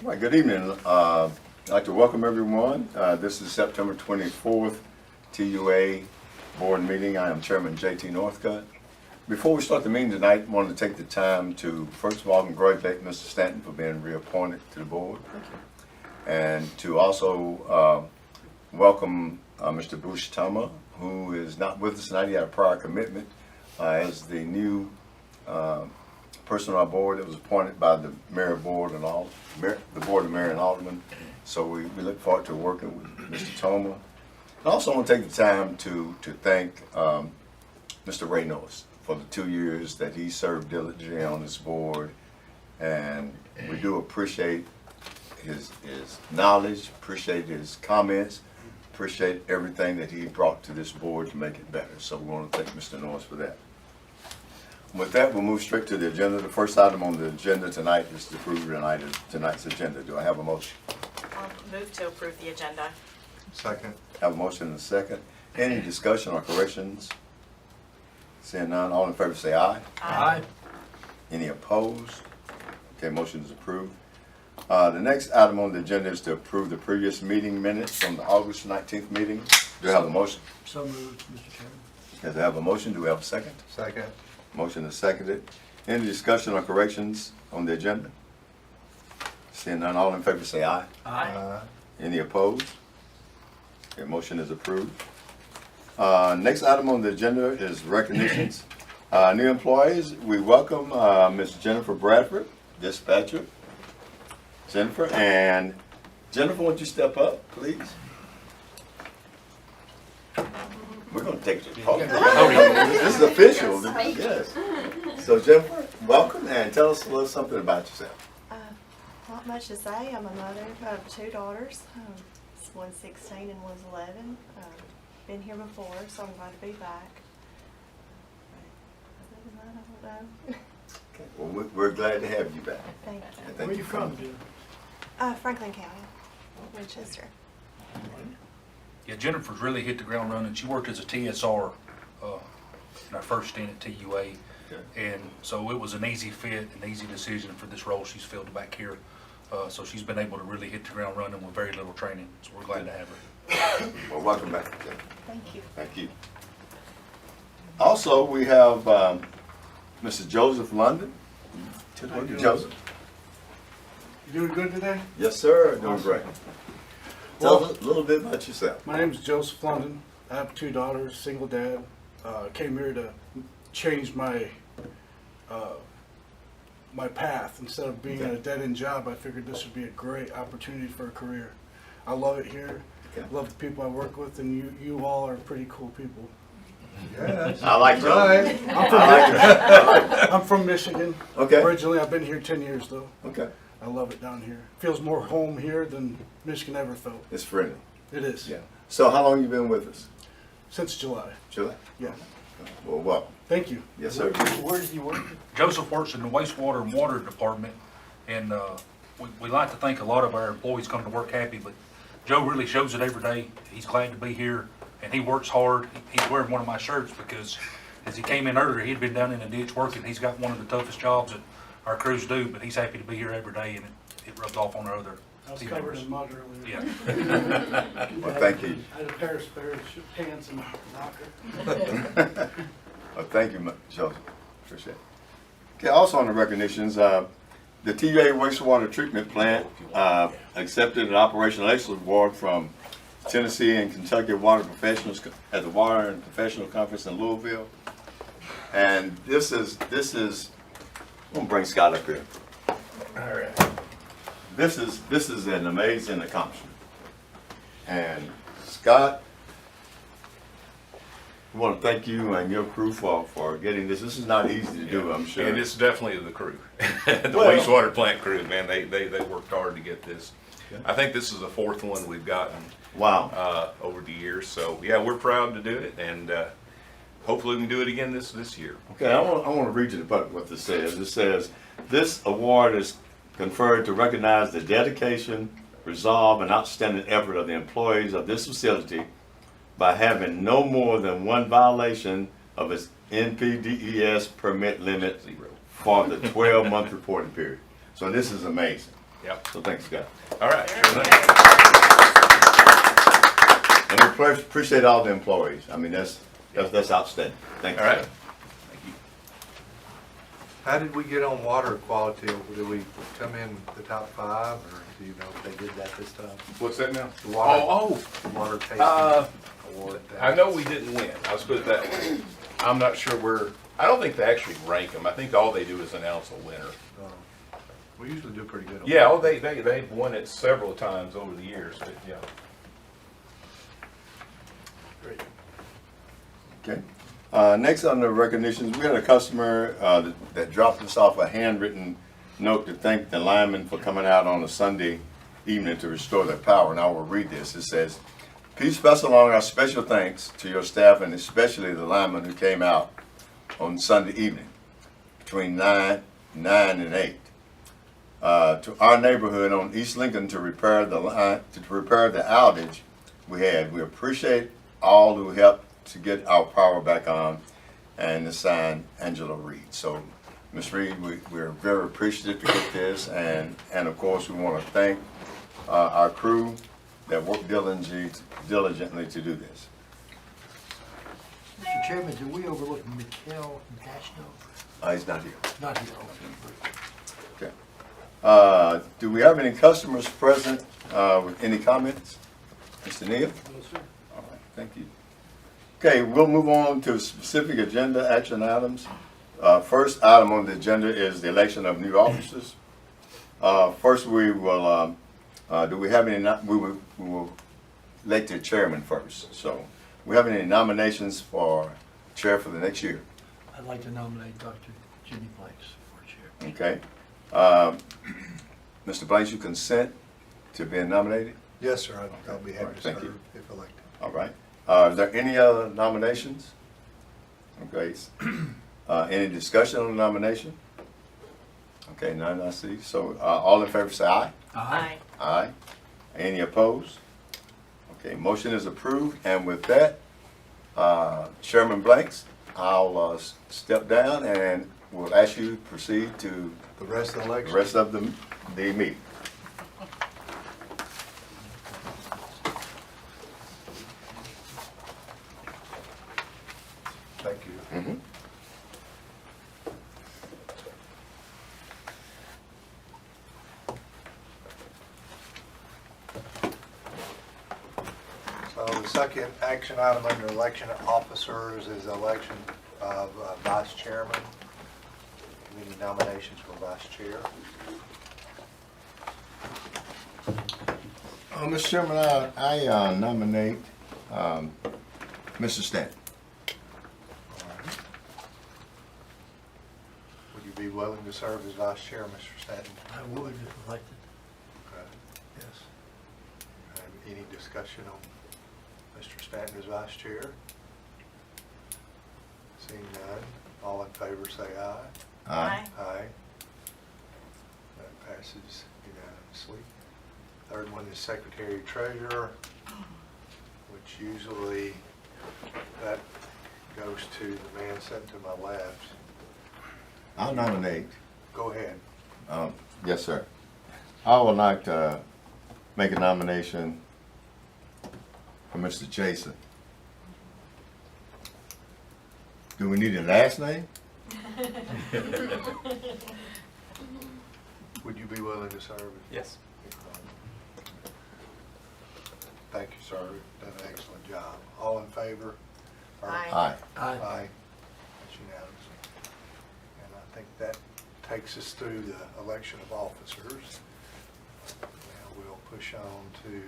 Right, good evening. I'd like to welcome everyone. This is September 24th TUA board meeting. I am Chairman J.T. Northcutt. Before we start the meeting tonight, I wanted to take the time to, first of all, congratulate Mr. Stanton for being reappointed to the board. Thank you. And to also welcome Mr. Bruce Tullahoma, who is not with us tonight. He had a prior commitment as the new person on our board that was appointed by the mayor board and all, the board of mayor and aldermen. So we look forward to working with Mr. Tullahoma. I also want to take the time to thank Mr. Ray Norris for the 2 years that he served diligently on this board, and we do appreciate his knowledge, appreciate his comments, appreciate everything that he brought to this board to make it better. So we want to thank Mr. Norris for that. With that, we'll move straight to the agenda. The first item on the agenda tonight is to approve tonight's agenda. Do I have a motion? Move to approve the agenda. Second. Have a motion and a second. Any discussion or corrections? Seeing none, all in favor say aye. Aye. Any opposed? Okay, motion is approved. The next item on the agenda is to approve the previous meeting minutes from the August 19th meeting. Do I have a motion? So moved, Mr. Chairman. Does I have a motion? Do we have a second? Second. Motion is seconded. Any discussion or corrections on the agenda? Seeing none, all in favor say aye. Aye. Any opposed? Okay, motion is approved. Next item on the agenda is recognitions. New employees, we welcome Ms. Jennifer Bradford, dispatcher. Jennifer, and Jennifer, won't you step up, please? We're going to take the podium. This is official. Yes. So Jennifer, welcome, and tell us a little something about yourself. Not much to say. I'm a mother of two daughters. One's 16 and one's 11. Been here before, so I'm glad to be back. Other than that, I don't know. Okay. Well, we're glad to have you back. Thank And you. thank Where are you for from, coming. Jim? Franklin County, Winchester. Yeah, Jennifer's really hit the ground running. She worked as a TSR in our first stint at TUA, and so it was an easy fit, an easy decision for this role she's filled back here. So she's been able to really hit the ground running with very little training. So we're glad to have her. Well, welcome back. Jennifer. Thank you. Thank you. Also, we have Mr. Joseph London. How you doing? Joseph. You doing good today? Yes, sir. Doing Awesome. great. Tell us a little bit about yourself. My name is Joseph London. I have two daughters, single dad. Came here to change my my path. Instead of being at a dead-end job, I figured this would be a great opportunity for a career. I love it here. Okay. Love the people I work with, and you all are pretty cool people. Yes. I like Joseph. I'm from Michigan. Okay. Originally, I've been here 10 years though. Okay. I love it down here. Feels more home here than Michigan ever felt. It's friendly. It is. Yeah. So how long you been with us? Since July. July? Yeah. Well, welcome. Thank you. Yes, sir. Where did you work? Joseph works in the wastewater and water department, and we like to think a lot of our employees come to work happy, but Joe really shows it every day. He's glad to be here, and he works hard. He's wearing one of my shirts because as he came in earlier, he'd been down in the ditch working. He's got one of the toughest jobs that our crews do, but he's happy to be here every day, and it rubs off on our other I was team covered members. in mud earlier. Yeah. Well, thank you. I had a pair of spare pants in my locker. Well, thank you, Joseph. Appreciate it. Okay, also on the recognitions, the TUA wastewater treatment plant accepted an operational excellence award from Tennessee and Kentucky water professionals at the Water and Professional Conference in Louisville. And this is, I'm gonna bring Scott up here. All right. This is an amazing accomplishment. And Scott, we want to thank you and your crew for getting this. This is not easy to do, I'm sure. And it's definitely the crew, the Well- wastewater plant crew, man, they worked hard to get this. I think this is the fourth one we've gotten Wow. over the years, so yeah, we're proud to do it, and hopefully we can do it again this year. Okay, I want to read you what this says. It says, this award is conferred to recognize the dedication, resolve, and outstanding effort of the employees of this facility by having no more than one violation of its NPDES permit limit for the 12-month reporting period. So this is amazing. Yep. So thanks, Scott. All right. Very Sure good. thing. And we appreciate all the employees. I mean, that's outstanding. Thank you. All right. sir. Thank you. How did we get on water quality? Did we come in the top 5, or do you know if they did that this time? What's that now? The water, Oh, the water tasting award. I know we didn't win. I'll put it that way. I'm not sure I don't think they actually rank them. I think all they do is announce a winner. We usually do pretty good on Yeah, oh, they've won it several times over the years, but yeah. Great. Okay. Next on the recognitions, we had a customer that dropped us off a handwritten note to thank the linemen for coming out on a Sunday evening to restore their power. And I will read this. It says, "Please pass along our special thanks to your staff and especially the linemen who came out on Sunday evening between 9 and 8 to our neighborhood on East Lincoln to repair the outage we had. We appreciate all who helped to get our power back on," and the sign Angela Reed. So, Ms. Reed, we're very appreciative to get this, and of course we want to thank our crew that worked diligently to do this. Mr. Chairman, did we overlook Mikhail Dashno? He's not here. Not here. Okay. Do we have any customers present with any comments? Mr. Neal? No, sir. All right, thank you. Okay, we'll move on to specific agenda action items. First item on the agenda is the election of new officers. First, we will, do we have any, we will elect the chairman first. So, we have any nominations for chair for the next year? I'd like to nominate Dr. Jimmy Blanks for chair. Okay. Mr. Blanks, you consent to being nominated? Yes, sir. I'll be All happy right, to thank serve you. if elected. All right. Is there any other nominations? Okay. Any discussion on the nomination? Okay, none I see. So all in favor say aye. Aye. Aye. Any opposed? Okay, motion is approved. And with that, Chairman Blanks, I'll step down and we'll ask you to proceed to The rest of the the election? rest of the meeting. Thank you. Mhm. So the second action item under election of officers is election of vice chairman. Any nominations for vice chair? Mr. Chairman, I nominate Mr. Stanton. All right. Would you be willing to serve as vice chair, Mr. Stanton? I would if elected, Okay. yes. Any discussion on Mr. Stanton as vice chair? Seeing none, all in favor say aye. Aye. Aye. That passes unanimously. Third one is secretary treasurer, which usually that goes to the man sitting to my left. I'll nominate. Go ahead. Yes, sir. I would like to make a nomination for Mr. Jason. Do we need a last name? Would you be willing to serve? Yes. Thank you, sir. Done an excellent job. All in favor? Or- Aye. Aye. Aye. Aye. That's unanimous. And I think that takes us through the election of officers. Now we'll push on to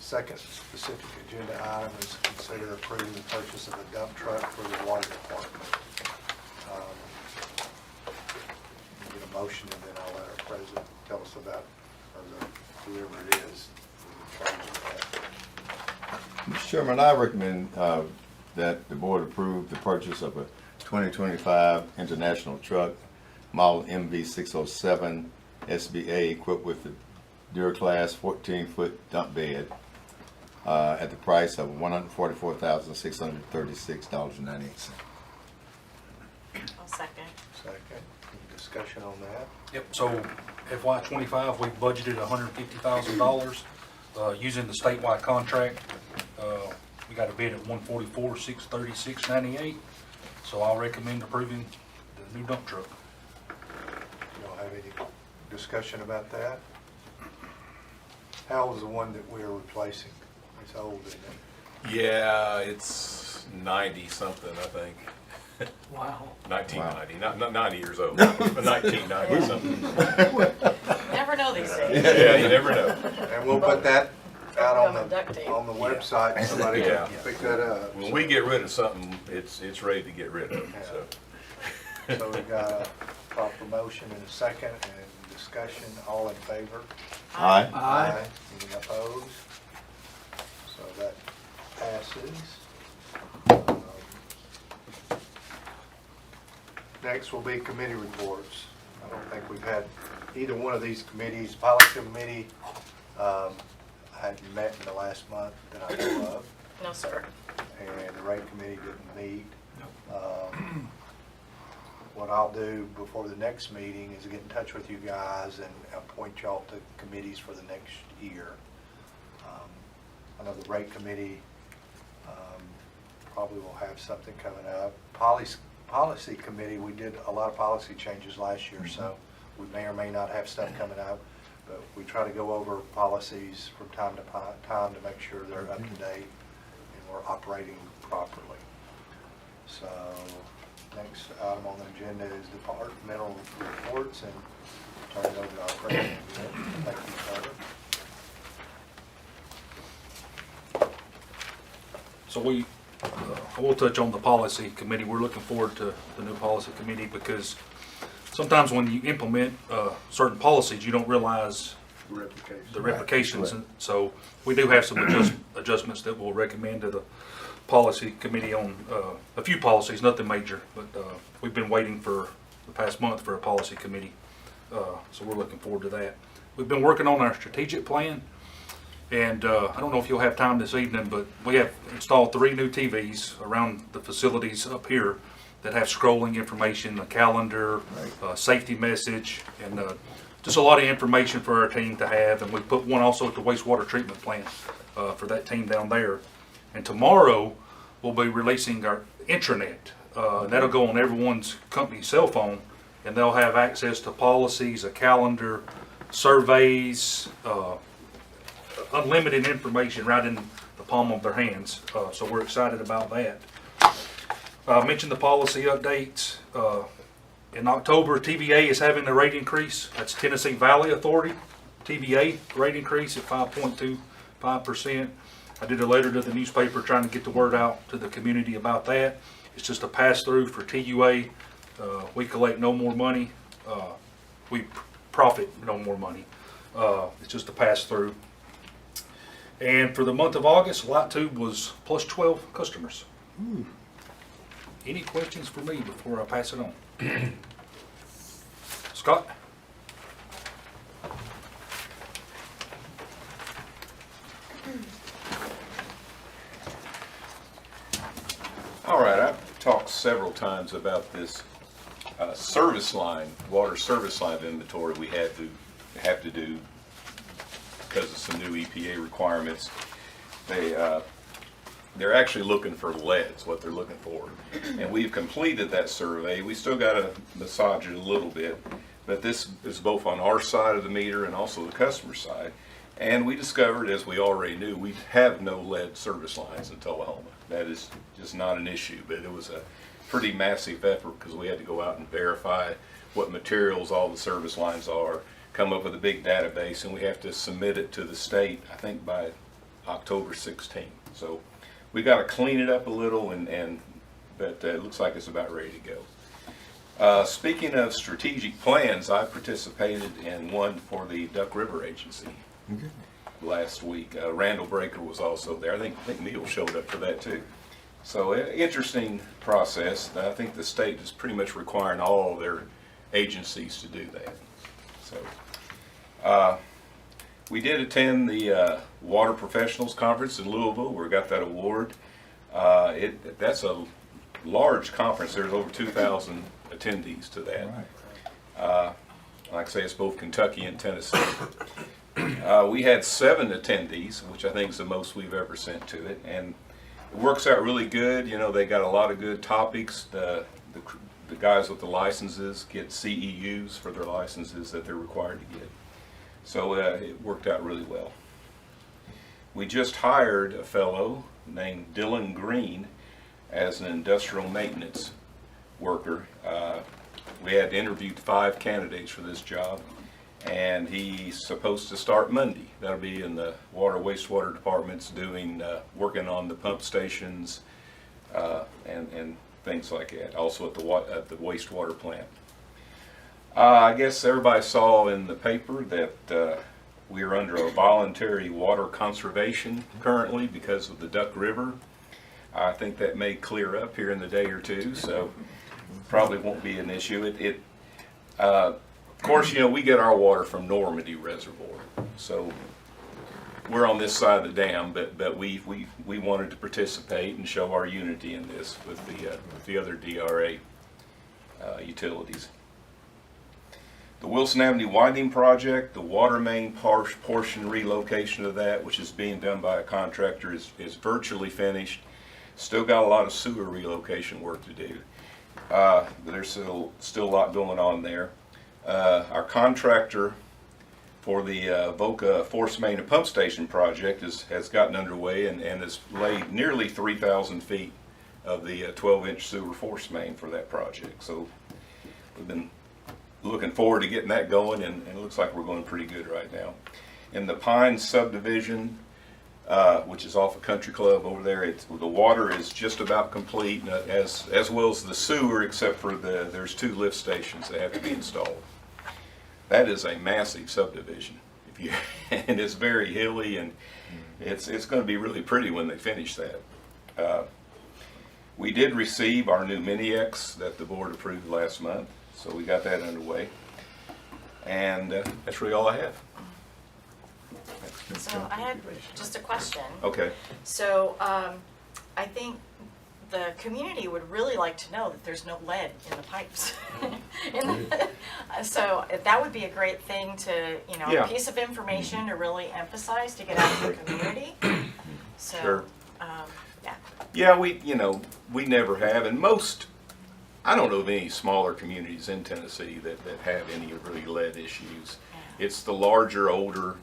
second specific agenda item is consider approving the purchase of a dump truck for the water department. Get a motion and then I'll let our president tell us about, or whoever it is, in charge of that. Mr. Chairman, I recommend that the board approve the purchase of a 2025 International truck, model MV607 SBA, equipped with the Duraclass 14-foot dump bed at the price of $144,636.98. I'll second. Second, any discussion on that? Yep, so FY '25, we budgeted $150,000 using the statewide contract. We got a bid at $144,636.98, so I'll recommend approving the new dump truck. Y'all have any discussion about that? How was the one that we're replacing? It's old, isn't it? Yeah, it's 90 something, I think. Wow. 1990, not 90 years old, but 1990 something. Never know these days. Yeah, you never know. And we'll put that out on Become a duct tape. the website, and somebody Yeah. can pick that up. When we get rid of something, it's ready to get rid of, so. So we've got a proper motion and a second, and discussion, all in favor? Aye. Aye. Any opposed? So that passes. Next will be committee reports. I don't think we've had either one of these committees. Policy committee hadn't met in the last month that I know of, No, sir. and the rate committee didn't meet. What I'll do before the next meeting is get in touch with you guys and appoint y'all to committees for the next year. I know the rate committee probably will have something coming up. Policy committee, we did a lot of policy changes last year, so we may or may not have stuff coming up, but we try to go over policies from time to time to make sure they're up to date and we're operating properly. So next item on the agenda is departmental reports, and turn it over to our president. Thank you, Carter. So I will touch on the policy committee. We're looking forward to the new policy committee because sometimes when you implement certain policies, you don't realize the replications. And so we do have some adjustments that we'll recommend to the policy committee on a few policies, nothing major, but we've been waiting for the past month for a policy committee. So we're looking forward to that. We've been working on our strategic plan. And I don't know if you'll have time this evening, but we have installed 3 new TVs around the facilities up here that have scrolling information, a calendar, safety message, and just a lot of information for our team to have. And we put one also at the wastewater treatment plant for that team down there. And tomorrow we'll be releasing our intranet. And that'll go on everyone's company cell phone, and they'll have access to policies, a calendar, surveys, unlimited information right in the palm of their hands. So we're excited about that. I mentioned the policy updates. In October, TVA is having a rate increase. That's Tennessee Valley Authority. TVA rate increase at 5.25%. I did a letter to the newspaper trying to get the word out to the community about that. It's just a pass-through for TUA. We collect no more money. We profit no more money. It's just a pass-through. And for the month of August, Light Tube was plus 12 customers. Any questions for me before I pass it on? Scott? All right, I've talked several times about this service line, water service line inventory we have to do because of some new EPA requirements. They're actually looking for leads, what they're looking for. And we've completed that survey. We still got to massage it a little bit, but this is both on our side of the meter and also the customer side. And we discovered, as we already knew, we have no lead service lines in Tullahoma. That is just not an issue, but it was a pretty massive effort because we had to go out and verify what materials all the service lines are, come up with a big database, and we have to submit it to the state, I think by October 16th. So we got to clean it up a little, but it looks like it's about ready to go. Speaking of strategic plans, I participated in one for the Duck River Agency last week. Randall Breaker was also there. I think Neil showed up for that too. So interesting process. I think the state is pretty much requiring all their agencies to do that. So we did attend the Water Professionals Conference in Louisville, where we got that award. That's a large conference. There's over 2,000 attendees to that. Like I say, it's both Kentucky and Tennessee. We had 7 attendees, which I think is the most we've ever sent to it, and it works out really good. You know, they got a lot of good topics. The guys with the licenses get CEUs for their licenses that they're required to get. So it worked out really well. We just hired a fellow named Dylan Green as an industrial maintenance worker. We had interviewed 5 candidates for this job, and he's supposed to start Monday. That'll be in the water wastewater departments doing, working on the pump stations and things like that, also at the wastewater plant. I guess everybody saw in the paper that we are under a voluntary water conservation currently because of the Duck River. I think that may clear up here in the day or two, so probably won't be an issue. Of course, you know, we get our water from Normandy Reservoir, so we're on this side of the dam, but we wanted to participate and show our unity in this with the other DRA utilities. The Wilson Avenue widening project, the water main portion relocation of that, which is being done by a contractor, is virtually finished. Still got a lot of sewer relocation work to do. There's still a lot going on there. Our contractor for the Voca Force Main and Pump Station project has gotten underway and has laid nearly 3,000 feet of the 12-inch sewer force main for that project. So we've been looking forward to getting that going, and it looks like we're going pretty good right now. In the Pines subdivision, which is off a country club over there, the water is just about complete, as well as the sewer, except for there's 2 lift stations that have to be installed. That is a massive subdivision, and it's very hilly, and it's going to be really pretty when they finish that. We did receive our new Mini-X that the board approved last month, so we got that underway, and that's really all I have. So I had just a question. Okay. So I think the community would really like to know that there's no lead in the pipes. So that would be a great thing to, you know, Yeah. a piece of information to really emphasize to get out to the community. So, Sure. yeah. Yeah, we never have, and I don't know of any smaller communities in Tennessee that have any really lead issues. It's the larger, older,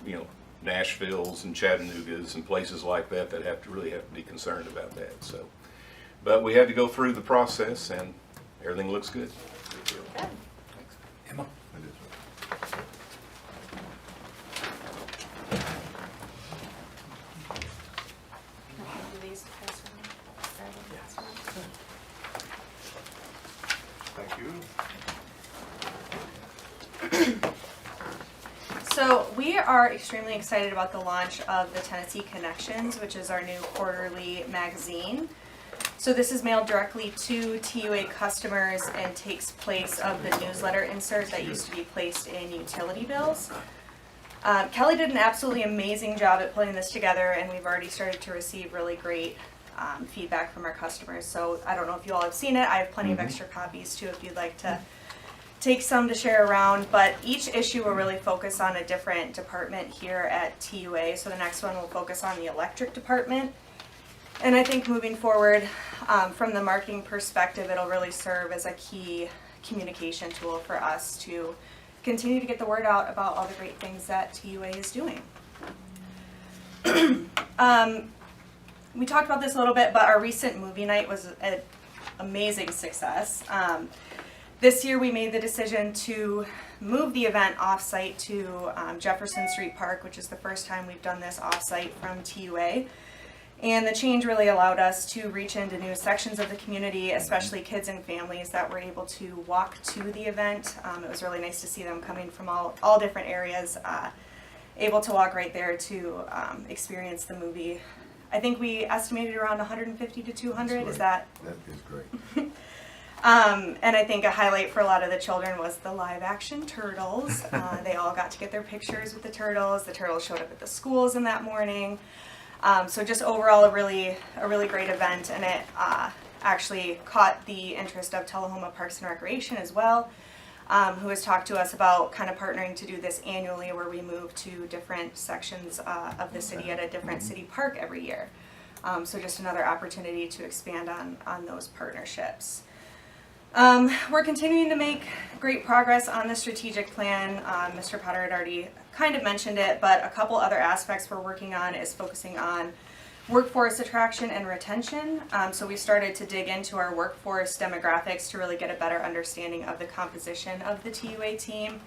Nashville's and Chattanooga's and places like that really have to be concerned about that. So, but we had to go through the process, and everything looks good. Good. Emma? Thank you. So we are extremely excited about the launch of the Tennessee Connections, which is our new quarterly magazine. So this is mailed directly to TUA customers and takes place of the newsletter insert that used to be placed in utility bills. Kelly did an absolutely amazing job at putting this together, and we've already started to receive really great feedback from our customers. So I don't know if you all have seen it. I have plenty of extra copies too if you'd like to take some to share around, but each issue will really focus on a different department here at TUA. So the next one will focus on the electric department. And I think moving forward, from the marketing perspective, it'll really serve as a key communication tool for us to continue to get the word out about all the great things that TUA is doing. We talked about this a little bit, but our recent movie night was an amazing success. This year we made the decision to move the event off-site to Jefferson Street Park, which is the first time we've done this off-site from TUA. And the change really allowed us to reach into new sections of the community, especially kids and families that were able to walk to the event. It was really nice to see them coming from all different areas, able to walk right there to experience the movie. I think we estimated around 150 to 200. Is that? That is great. And I think a highlight for a lot of the children was the live action turtles. They all got to get their pictures with the turtles. The turtles showed up at the schools in that morning. So just overall a really great event, and it actually caught the interest of Tullahoma Parks and Recreation as well. who has talked to us about kind of partnering to do this annually, where we move to different sections of the city at a different city park every year. So just another opportunity to expand on those partnerships. We're continuing to make great progress on the strategic plan. Mr. Potter had already kind of mentioned it, but a couple other aspects we're working on is focusing on workforce attraction and retention. So we started to dig into our workforce demographics to really get a better understanding of the composition of the TUA team.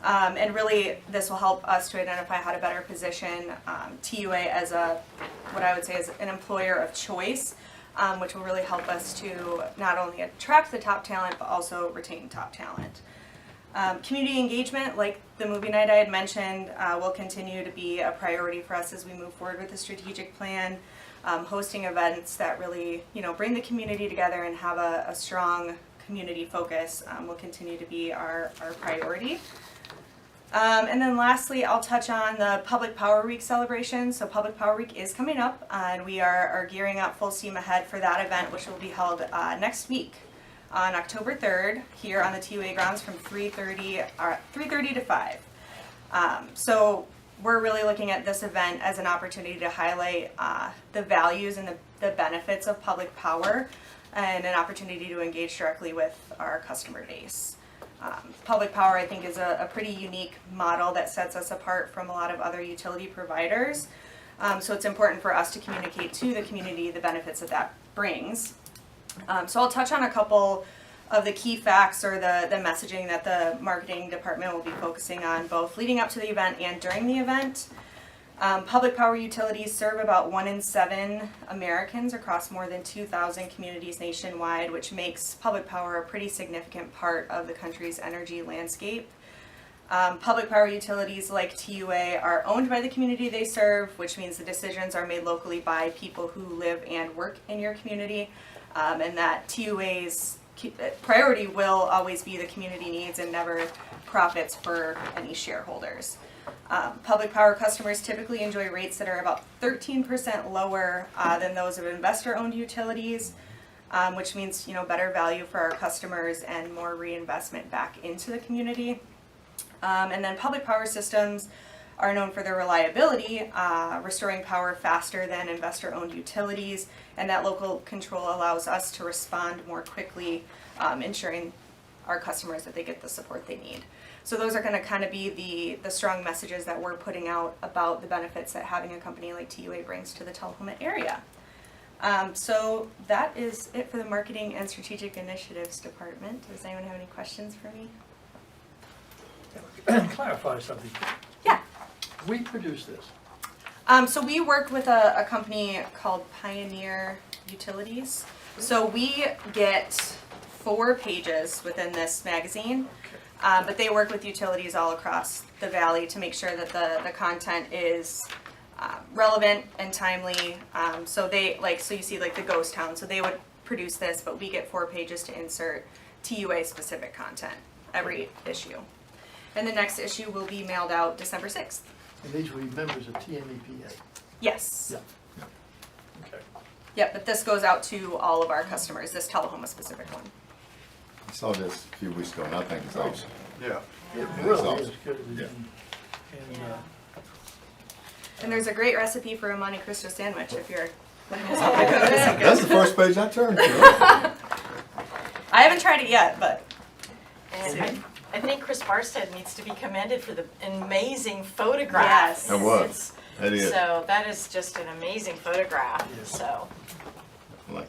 And really, this will help us to identify how to better position TUA as what I would say is an employer of choice, which will really help us to not only attract the top talent, but also retain top talent. Community engagement, like the movie night I had mentioned, will continue to be a priority for us as we move forward with the strategic plan. Hosting events that really, bring the community together and have a strong community focus will continue to be our priority. And then lastly, I'll touch on the Public Power Week celebration. So Public Power Week is coming up, and we are gearing up full steam ahead for that event, which will be held next week on October 3rd here on the TUA grounds from 3:30 to 5. So we're really looking at this event as an opportunity to highlight the values and the benefits of public power, and an opportunity to engage directly with our customer base. Public power, I think, is a pretty unique model that sets us apart from a lot of other utility providers. So it's important for us to communicate to the community the benefits that brings. So I'll touch on a couple of the key facts or the messaging that the marketing department will be focusing on both leading up to the event and during the event. Public power utilities serve about 1 in 7 Americans across more than 2,000 communities nationwide, which makes public power a pretty significant part of the country's energy landscape. Public power utilities like TUA are owned by the community they serve, which means the decisions are made locally by people who live and work in your community, and that TUA's priority will always be the community needs and never profits for any shareholders. Public power customers typically enjoy rates that are about 13% lower than those of investor-owned utilities, which means better value for our customers and more reinvestment back into the community. And then public power systems are known for their reliability, restoring power faster than investor-owned utilities, and that local control allows us to respond more quickly, ensuring our customers that they get the support they need. So those are going to kind of be the strong messages that we're putting out about the benefits that having a company like TUA brings to the Tullahoma area. So that is it for the Marketing and Strategic Initiatives Department. Does anyone have any questions for me? Clarify something. Yeah. We produce this. So we work with a company called Pioneer Utilities. So we get 4 pages within this magazine. But they work with utilities all across the valley to make sure that the content is relevant and timely. So you see like the ghost town, so they would produce this, but we get 4 pages to insert TUA specific content every issue. And the next issue will be mailed out December 6th. And these will be members of TMEPA. Yes. Yeah. Okay. Yep, but this goes out to all of our customers, this Tullahoma specific one. I saw this a few weeks ago, and I think it's awesome. Yeah. It That's really awesome. is good. Yeah. And there's a great recipe for a Monte Cristo sandwich if you're That's the first page I turned to. I haven't tried it yet, but And I think Chris Barstead needs to be commended for the amazing photograph. Yes. It was. It is. So that is just an amazing photograph, Yes. so. I like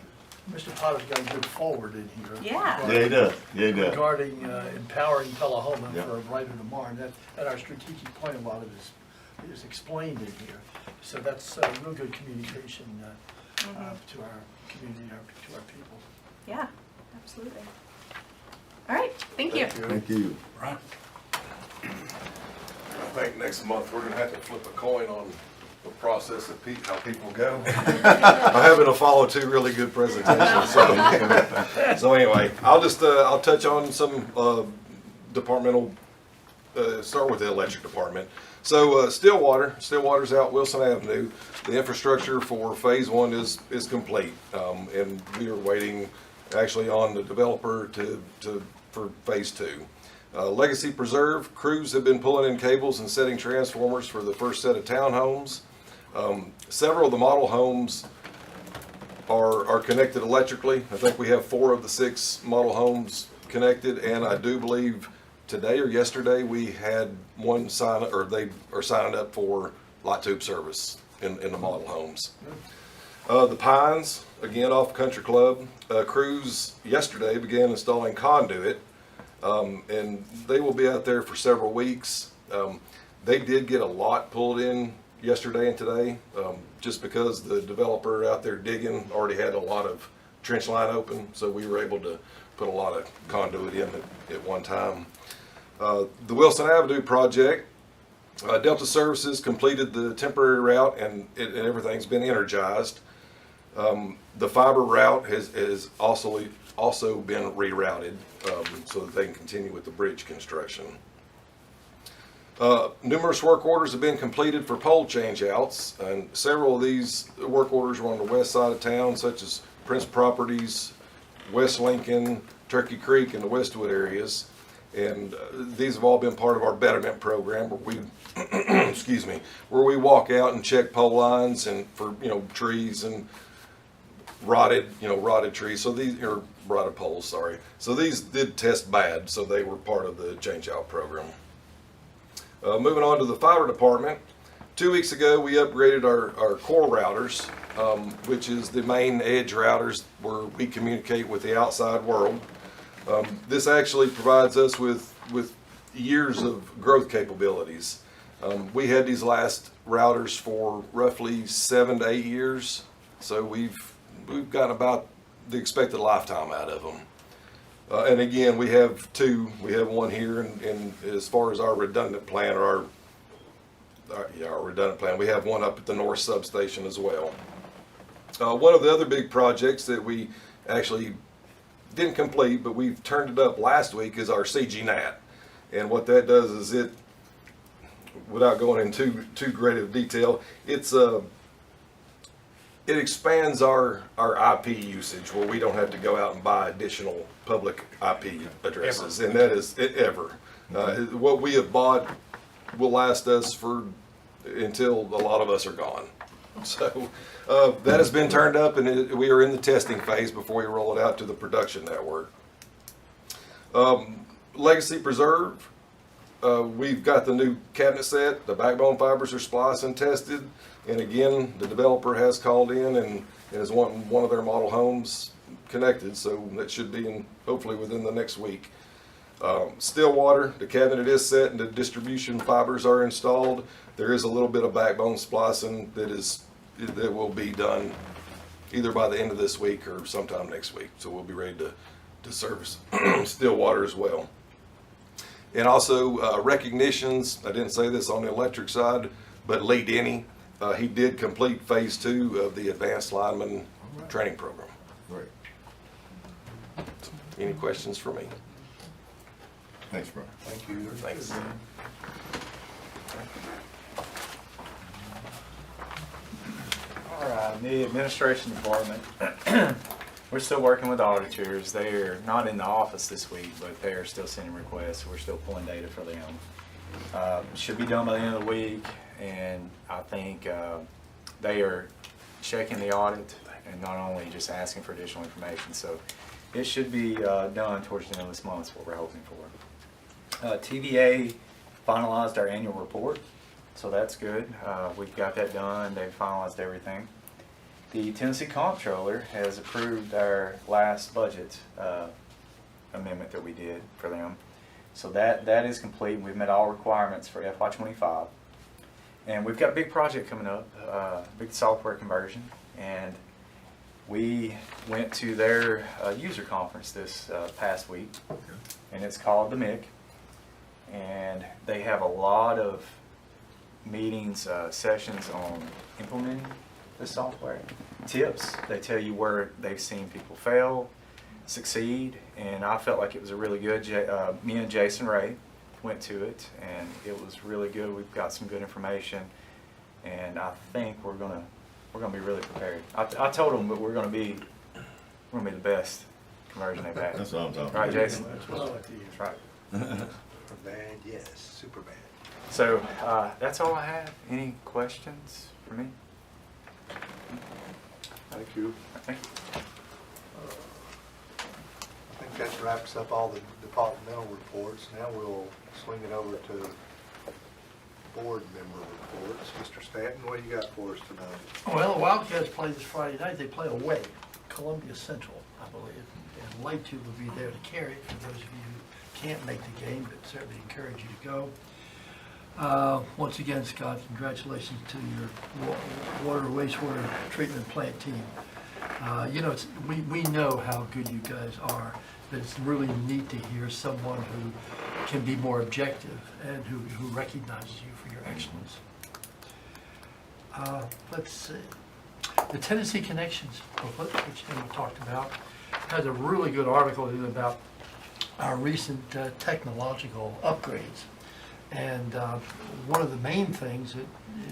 Mr. Potter's got a good forward in here. Yeah. it. Yeah, he does. Yeah, he does. Regarding empowering Tullahoma Yeah. for a brighter tomorrow, and that our strategic plan, a lot of this is explained in here. So that's real good communication to our community, to our people. yeah, absolutely. All right, thank you. Thank you. Right. I think next month, we're gonna have to flip a coin on the process of how people go. I happen to follow 2 really good presentations, so anyway, I'll touch on some departmental, start with the electric department. So Stillwater's out Wilson Avenue. The infrastructure for phase 1 is complete, and we are waiting actually on the developer for phase 2. Legacy Preserve, crews have been pulling in cables and setting transformers for the first set of townhomes. Several of the model homes are connected electrically. I think we have 4 of the 6 model homes connected, and I do believe today or yesterday we had one sign, or they are signing up for light tube service in the model homes. The Pines, again off Country Club, crews yesterday began installing conduit, and they will be out there for several weeks. They did get a lot pulled in yesterday and today, just because the developer out there digging already had a lot of trench line open, so we were able to put a lot of conduit in at one time. The Wilson Avenue project, Delta Services completed the temporary route, and everything's been energized. The fiber route has also been rerouted, so that they can continue with the bridge construction. Numerous work orders have been completed for pole changeouts, and several of these work orders were on the west side of town, such as Prince Properties, West Lincoln, Turkey Creek, and the Westwood areas. And these have all been part of our betterment program, where we, excuse me, where we walk out and check pole lines and for trees and rotted trees. So these are rotted poles. Sorry. So these did test bad, so they were part of the change out program. Moving on to the fiber department. 2 weeks ago, we upgraded our core routers, which is the main edge routers where we communicate with the outside world. This actually provides us with years of growth capabilities. We had these last routers for roughly 7 to 8 years, so we've gotten about the expected lifetime out of them. And again, we have 2. We have one here, and as far as our redundant plan, or our redundant plan, we have one up at the north substation as well. One of the other big projects that we actually didn't complete, but we've turned it up last week, is our CGNAT. And what that does is it, without going into too great of detail, it expands our IP usage, where we don't have to go out and buy additional public IP addresses, and that is ever. What we have bought will last us until a lot of us are gone. So that has been turned up, and we are in the testing phase before we roll it out to the production network. Legacy Preserve, we've got the new cabinet set. The backbone fibers are spliced and tested, and again, the developer has called in and is wanting one of their model homes connected, so that should be in hopefully within the next week. Stillwater, the cabinet is set and the distribution fibers are installed. There is a little bit of backbone splicing that will be done either by the end of this week or sometime next week, so we'll be ready to service Stillwater as well. And also recognitions, I didn't say this on the electric side, but Lee Denny, he did complete phase 2 of the advanced lineman training program. Great. Any questions for me? Thanks, Brian. Thank you. Thanks. All right, the administration department, we're still working with auditors. They are not in the office this week, but they are still sending requests. We're still pulling data for them. Should be done by the end of the week, and I think they are checking the audit and not only just asking for additional information. So it should be done towards the end of this month is what we're hoping for. TVA finalized our annual report, so that's good. We've got that done. They've finalized everything. The Tennessee Comptroller has approved our last budget amendment that we did for them. So that is complete. We've met all requirements for FY25. And we've got a big project coming up, big software conversion. And we went to their user conference this past week, and it's called the MIC. And they have a lot of meetings, sessions on implementing the software. Tips, they tell you where they've seen people fail, succeed, and I felt like it was a really good, me and Jason Ray went to it, and it was really good. We've got some good information, and I think we're gonna be really prepared. I told them that we're gonna be the best conversion they've had. That's what I'm talking about. Right, Jason? That's what I like to hear. That's right. For bad, yes, super bad. So, that's all I have. Any questions for me? Thank you. Thank you. I think that wraps up all the departmental reports. Now we'll swing it over to board member reports. Mr. Stanton, what do you got for us tonight? Well, the Wildcats play this Friday night. They play away, Columbia Central, I believe. And Light will be there to carry it for those of you who can't make the game, but certainly encourage you to go. Once again, Scott, congratulations to your water wastewater treatment plant team. You know, we know how good you guys are, but it's really neat to hear someone who can be more objective and who recognizes you for your excellence. Let's see. The Tennessee Connections booklet, which Emma talked about, has a really good article in about our recent technological upgrades. And one of the main things that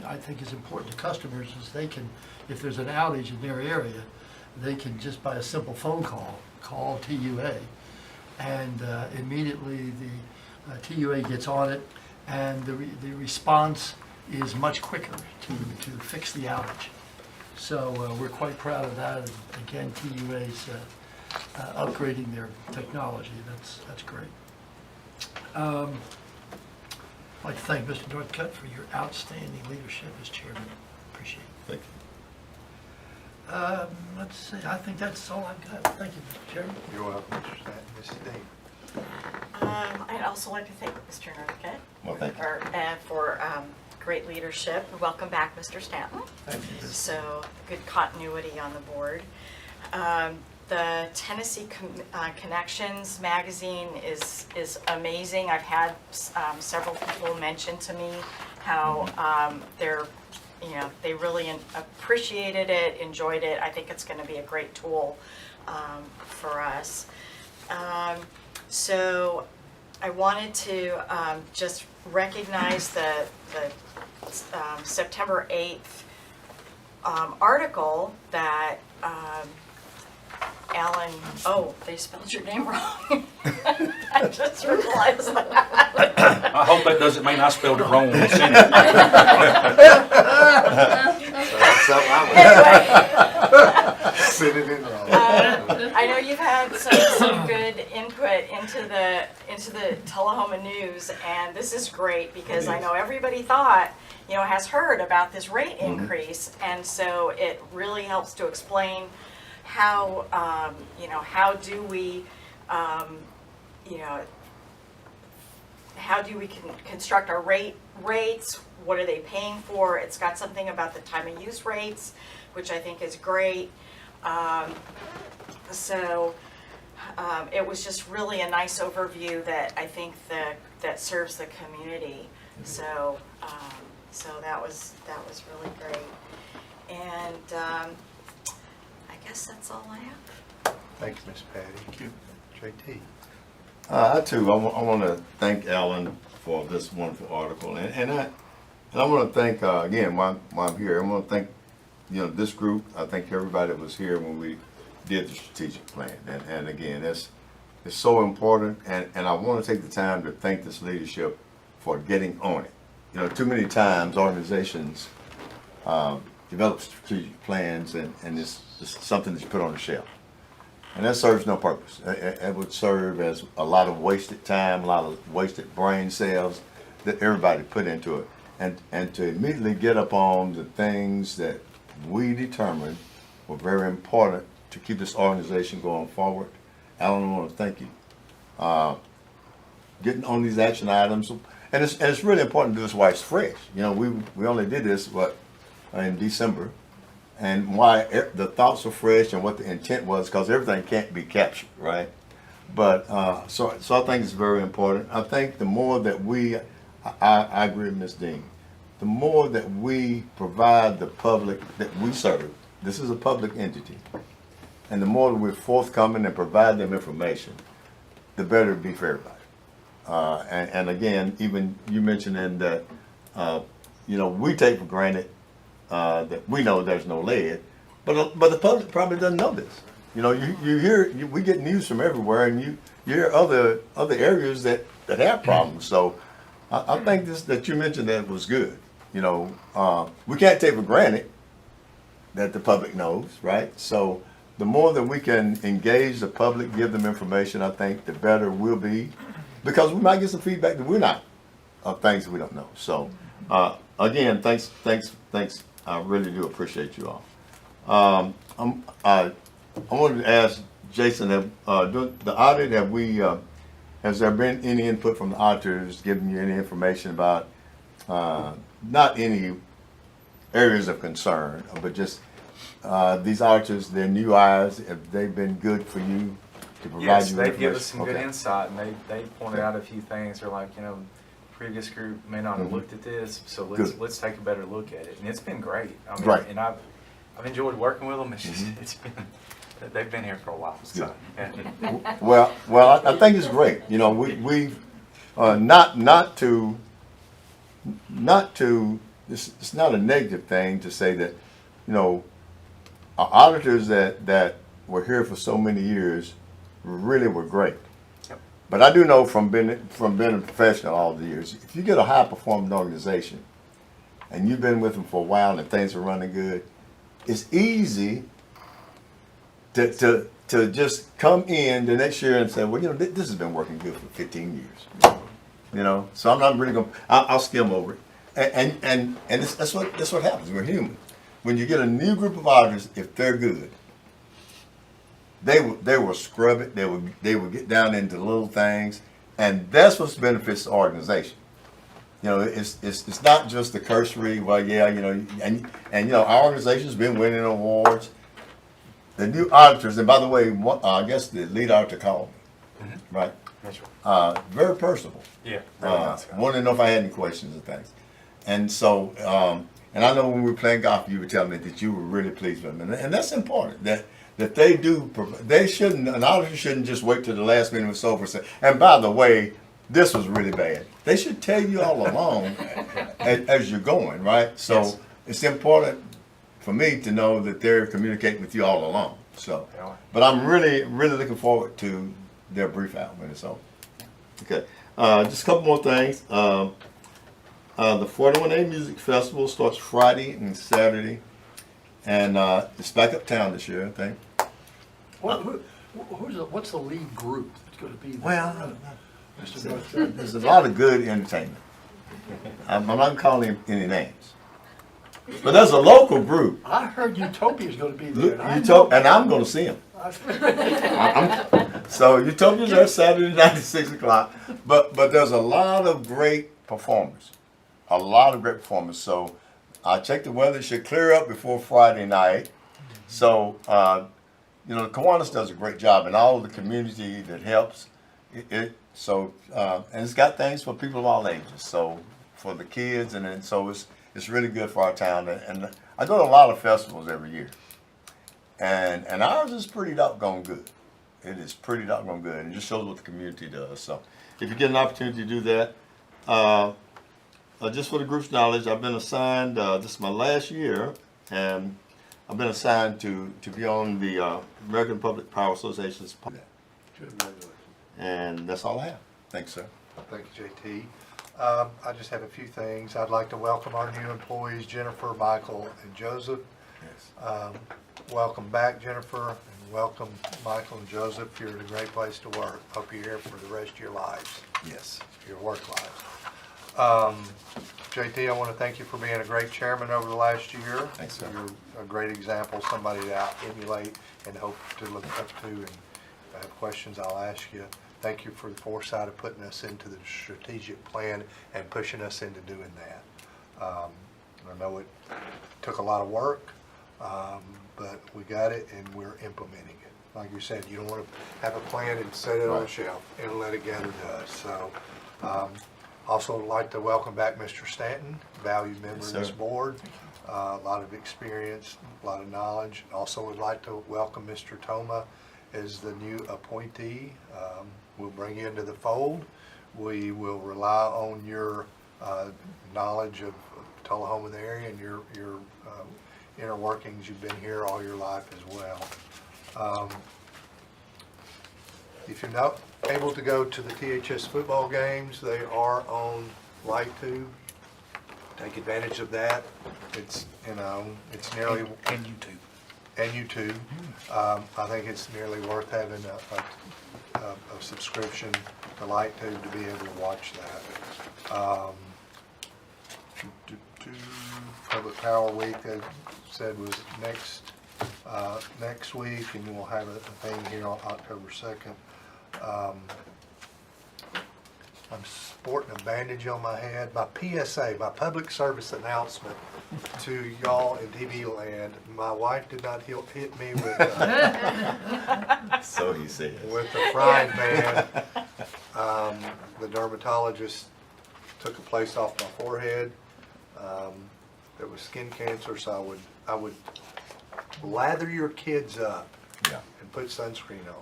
I think is important to customers is they can, if there's an outage in their area, they can just by a simple phone call TUA, and immediately the TUA gets on it, and the response is much quicker to fix the outage. So we're quite proud of that. And again, TUA's upgrading their technology. That's great. I'd like to thank Mr. Northcutt for your outstanding leadership as chairman. Appreciate it. Thank you. Let's see, I think that's all I've got. Thank you, Mr. Chairman. You're welcome, Mr. Stanton. Mrs. Dean. I'd also like to thank Mr. Northcutt Well, thank you. for great leadership. Welcome back, Mr. Stanton. Thank you. So good continuity on the board. The Tennessee Connections magazine is amazing. I've had several people mention to me how they really appreciated it, enjoyed it. I think it's going to be a great tool for us. So I wanted to just recognize the September 8th article that Alan, oh, they spelled your name wrong. I just realized that. I hope that doesn't mean I spelled it wrong when I sent it. Send it in wrong. I know you've had some good input into the Tullahoma news, and this is great because I know everybody has heard about this rate increase, and so it really helps to explain how do we construct our rates? What are they paying for? It's got something about the time of use rates, which I think is great. It was just really a nice overview that I think that serves the community. So that was really great, and I guess that's all I have. Thanks, Miss Patty. Thank you. JT. I too, I want to thank Alan for this wonderful article, and I want to thank again while I'm here. I want to thank this group. I thank everybody that was here when we did the strategic plan, and again, it's so important, and I want to take the time to thank this leadership for getting on it. Too many times organizations develop strategic plans, and it's something that you put on the shelf. And that serves no purpose. It would serve as a lot of wasted time, a lot of wasted brain cells that everybody put into it. And to immediately get up on the things that we determined were very important to keep this organization going forward. Alan, I want to thank you. Getting on these action items, and it's really important to do this while it's fresh. We only did this, in December. And why the thoughts are fresh and what the intent was, because everything can't be captured, right? But so I think it's very important. I think the more that I agree with Ms. Dean, the more that we provide the public that we serve, this is a public entity, and the more that we're forthcoming and provide them information, the better it'll be for everybody. And again, even you mentioning that, we take for granted that we know there's no lead, but the public probably doesn't know this. You hear we get news from everywhere, and you hear other areas that that have problems. So I think this that you mentioned that was good. You know, we can't take for granted that the public knows, right? So the more that we can engage the public, give them information, I think the better we'll be, because we might get some feedback that we're not, of things that we don't know. So again, thanks. I really do appreciate you all. I wanted to ask Jason, the audit, has there been any input from the auditors giving you any information about, not any areas of concern, but just these auditors, their new eyes, have they been good for you to provide Yes, you they information? give us some good Okay. insight, and they pointed out a few things. They're like, previous group may not have looked at this, so Good. let's take a better look at it. And it's been great. I mean, Right. and I've enjoyed working with them. It's just it's been they've been here for a while. So, yeah. Well, I think it's great. You know, we've not to. It's not a negative thing to say that, you know, our auditors that were here for so many years really were great. Yep. But I do know from being a professional all the years, if you get a high performing organization and you've been with them for a while and things are running good, it's easy to just come in the next year and say, well, this has been working good for 15 years. You know, so I'm not really going. I'll skim over it, and that's what happens. We're human. When you get a new group of auditors, if they're good, they will scrub it. They will get down into little things, and that's what benefits the organization. You know, it's not just the cursory. Well, yeah, and our organization's been winning awards. The new auditors, and by the way, I guess the lead auditor called me, right? That's right. Very personable. Yeah, really nice guy. Wanted to know if I had any questions and things. And so, and I know when we were playing golf, you were telling me that you were really pleased with them. And that's important, that they do, an auditor shouldn't just wait till the last minute was over and say, and by the way, this was really bad. They should tell you all along as you're going, right? So Yes. It's important for me to know that they're communicating with you all along. So, Yeah. but I'm really, really looking forward to their brief out when it's over. Okay, just a couple more things. The 41A Music Festival starts Friday and Saturday, and it's back uptown this year, I think. What's the lead group that's going to be there? Well, Mr. North, there's a lot of good entertainment. I'm not calling any names, but there's a local group. I heard Utopia's going to be there. Look, and I'm going to see them. So Utopia's there Saturday night at 6 o'clock. But there's a lot of great performers. So I checked the weather. It should clear up before Friday night. So, the Kiwanis does a great job, and all of the community that helps. And it's got things for people of all ages. So for the kids, and then so it's really good for our town. And I go to a lot of festivals every year. And ours is pretty doggone good. It is pretty doggone good. And it just shows what the community does. So if you get an opportunity to do that, just for the group's knowledge, I've been assigned, this is my last year, and I've been assigned to be on the American Public Power Association's. And that's all I have. Thanks, sir. Thank you, JT. I just have a few things. I'd like to welcome our new employees, Jennifer, Michael, and Joseph. Yes. Welcome back, Jennifer, and welcome, Michael and Joseph. You're in a great place to work. Hope you're here for the rest of your lives, Yes. your work lives. JT, I want to thank you for being a great chairman over the last year. Thanks, sir. You're a great example, somebody to emulate and hope to look up to. And if I have questions, I'll ask you. Thank you for the foresight of putting us into the strategic plan and pushing us into doing that. I know it took a lot of work, but we got it and we're implementing it. Like you said, you don't want to have a plan and set it on the shelf and let it gather dust. So, also would like to welcome back Mr. Stanton, valued member of this board. A lot of experience, a lot of knowledge. Also would like to welcome Mr. Toma as the new appointee. We'll bring you into the fold. We will rely on your knowledge of Tullahoma in the area and your inner workings. You've been here all your life as well. If you're not able to go to the THS football games, they are on Light Tube. Take advantage of that. It's, you know, it's nearly, And YouTube. and YouTube. I think it's nearly worth having a subscription to Light Tube to be able to watch that. Public Power Week, they said was next week, and we'll have a thing here on October 2nd. I'm sporting a bandage on my head. My PSA, my public service announcement to y'all in TV land, my wife did not hit me with So he says. with the frying pan. The dermatologist took a place off my forehead. There was skin cancer, so I would lather your kids up Yeah. and put sunscreen on them.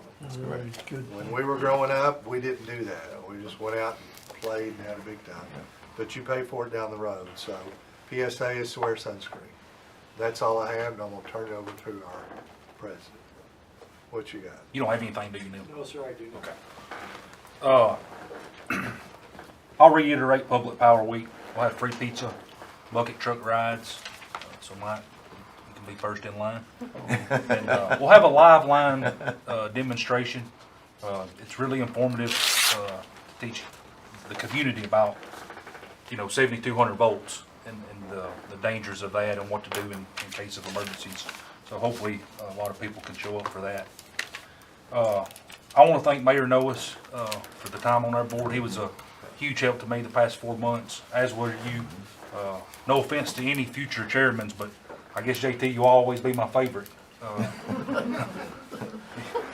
Very good. When we were growing up, we didn't do that. We just went out and played and had a big time. But you pay for it down the road, so PSA is to wear sunscreen. That's all I have, and I'm gonna turn it over to our president. What you got? You don't have anything, do you, Neil? No, sir, I do Okay. I'll reiterate Public Power Week. We'll have free pizza, bucket truck rides, so Mike, you can be first in line. And we'll have a live line demonstration. It's really informative to teach the community about, 7,200 volts and the dangers of that and what to do in case of emergencies. So hopefully a lot of people can show up for that. I want to thank Mayor Noahs for the time on our board. He was a huge help to me the past 4 months, as were you. No offense to any future chairmans, but I guess JT, you'll always be my favorite.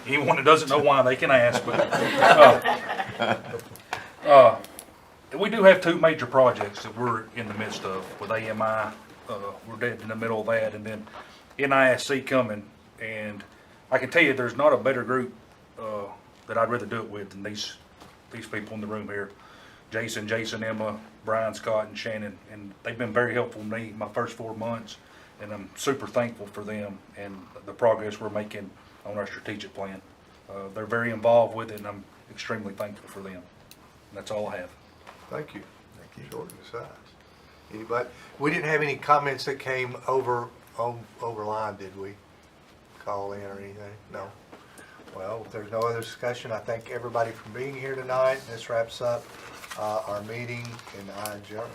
Anyone that doesn't know why, they can ask. But we do have 2 major projects that we're in the midst of with AMI. We're dead in the middle of that, and then NISC coming. And I can tell you, there's not a better group that I'd rather do it with than these people in the room here. Jason, Emma, Brian, Scott, and Shannon, and they've been very helpful to me my first 4 months, and I'm super thankful for them and the progress we're making on our strategic plan. They're very involved with it, and I'm extremely thankful for them. And that's all I have. Thank you. Thank you. Short and concise. Anybody? We didn't have any comments that came over line, did we? Call in or anything? No. Well, if there's no other discussion, I thank everybody for being here tonight. This wraps up our meeting, and I adjourn.